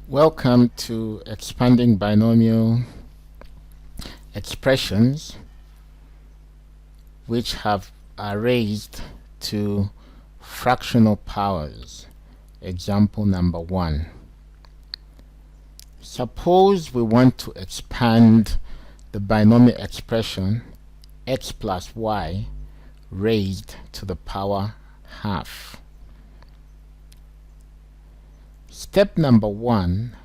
Welcome to expanding binomial expressions which are raised to fractional powers. Example number 1. Suppose we want to expand the binomial expression x plus y raised to the power half. Step number 1,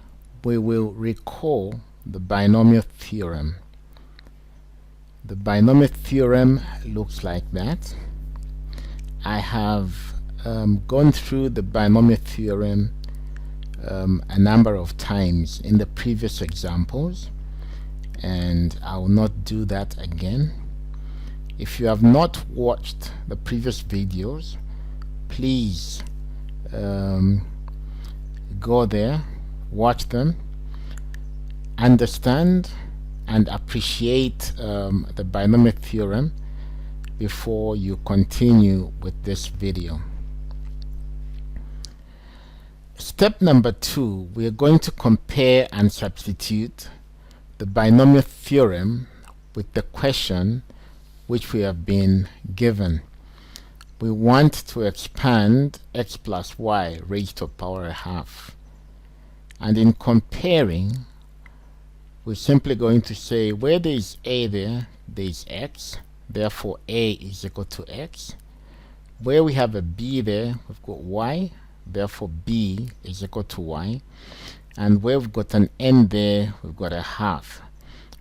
we will recall the binomial theorem. The binomial theorem looks like that. I have gone through the binomial theorem a number of times in the previous examples, and I will not do that again. If you have not watched the previous videos, please go there, watch them, understand and appreciate the binomial theorem before you continue with this video. Step number 2, we are going to compare and substitute the binomial theorem with the question which we have been given. We want to expand x plus y raised to the power a half. And in comparing, we're simply going to say where there is a there is x, therefore a is equal to x. Where we have a b there, we've got y, therefore b is equal to y. And where we've got an n there, we've got a half,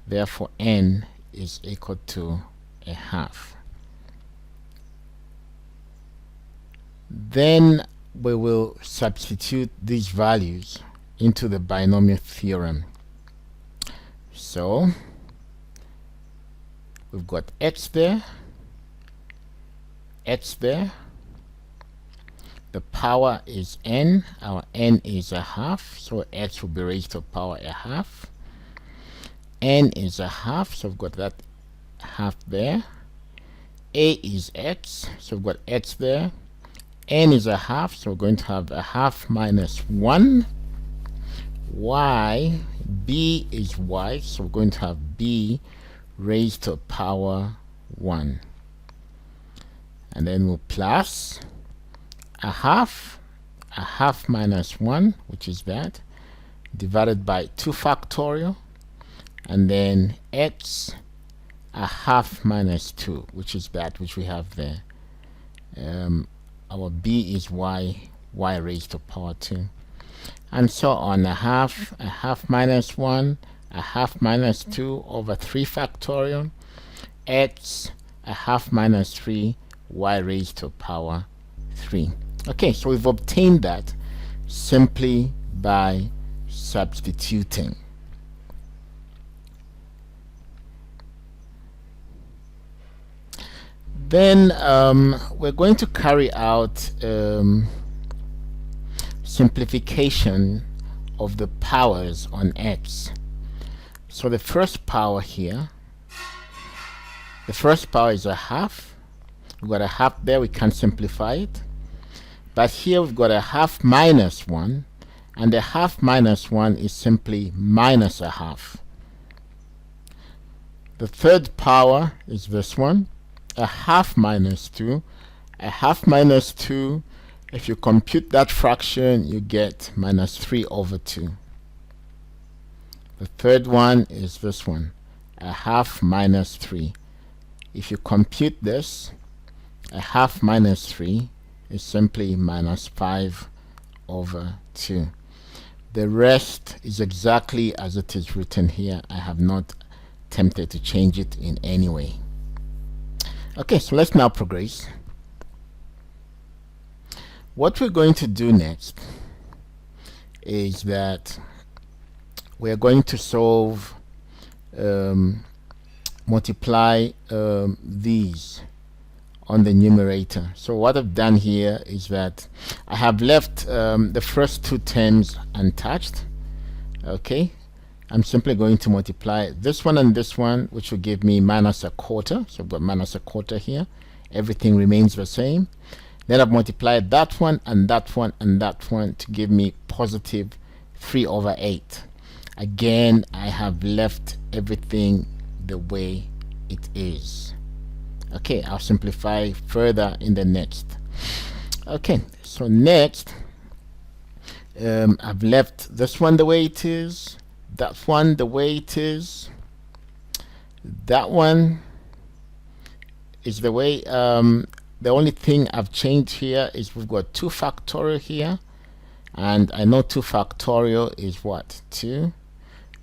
therefore n is equal to a half. Then we will substitute these values into the binomial theorem. So we've got x there, the power is n, our n is a half, so x will be raised to the power a half. N is a half, so we've got that half there. A is x, so we've got x there. N is a half, so we're going to have a half minus 1. Y, b is y, so we're going to have b raised to the power 1. And then we'll plus a half minus 1, which is that, divided by 2 factorial, and then x, a half minus 2, which is that which we have there. Our b is y raised to power 2, and so on. A half minus 1, a half minus 2 over 3 factorial, x, a half minus 3, y raised to power 3. Okay, so we've obtained that simply by substituting. Then we're going to carry out simplification of the powers on x. So the first power here, the first power is a half. We've got a half there, we can't simplify it. But here we've got a half minus 1, and the half minus 1 is simply minus a half. The third power is this one, a half minus 2. A half minus 2, if you compute that fraction, you get minus 3 over 2. The third one is this one, a half minus 3. If you compute this, a half minus 3 is simply minus 5 over 2. The rest is exactly as it is written here. I have not attempted to change it in any way. Okay, so let's now progress. What we're going to do next is that we're going to solve, multiply these on the numerator. So what I've done here is that I have left the first 2 terms untouched. Okay, I'm simply going to multiply this one and this one, which will give me minus a quarter. So I've got minus a quarter here. Everything remains the same. Then I've multiplied that one and that one and that one to give me positive 3 over 8. Again, I have left everything the way it is. Okay, I'll simplify further in the next. Okay, so next, I've left this one the way it is, that one the way it is, that one is the way. The only thing I've changed here is we've got 2 factorial here, and I know 2 factorial is what? 2,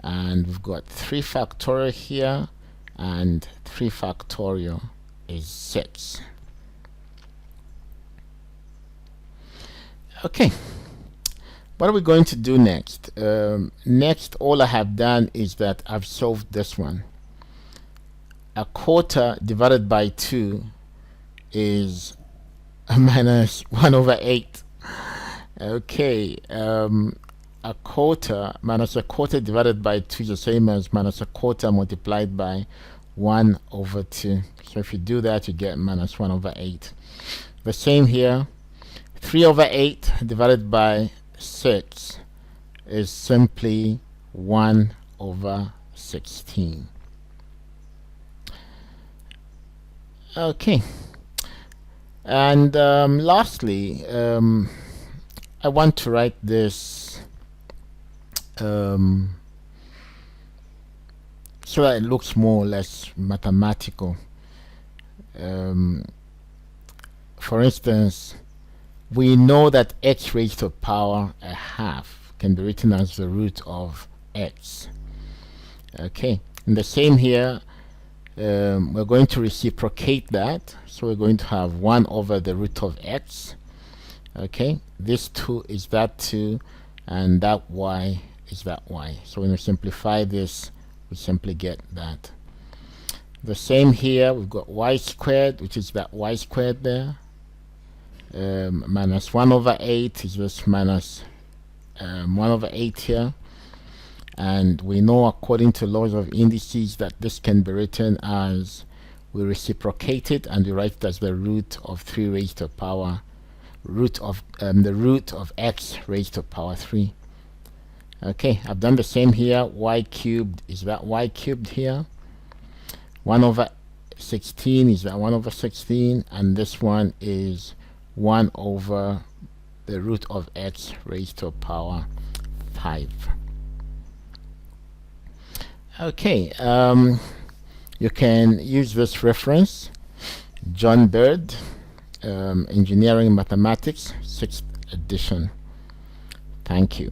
and we've got 3 factorial here, and 3 factorial is 6. Okay, what are we going to do next? Next, all I have done is that I've solved this one. A quarter divided by 2 is minus 1 over 8. Okay, a quarter minus a quarter divided by 2 is the same as minus a quarter multiplied by 1 over 2. So if you do that, you get minus 1 over 8. The same here. 3 over 8 divided by 6 is simply 1 over 16. Okay, and lastly, I want to write this so that it looks more or less mathematical. For instance, we know that x raised to the power a half can be written as the root of x. Okay, and the same here. We're going to reciprocate that, so we're going to have 1 over the root of x. Okay, this 2 is that 2, and that y is that y. So when we simplify this, we simply get that. The same here, we've got y squared, which is that y squared there. Minus 1 over 8 is just minus 1 over 8 here. And we know, according to laws of indices, that this can be written as, we reciprocate it and we write it as the root of 3 raised to the power the root of x raised to the power 3. Okay, I've done the same here. Y cubed is that y cubed here. 1 over 16 is that 1 over 16, and this one is 1 over the root of x raised to the power 5. Okay, you can use this reference, John Bird, Engineering Mathematics, 6th edition. Thank you.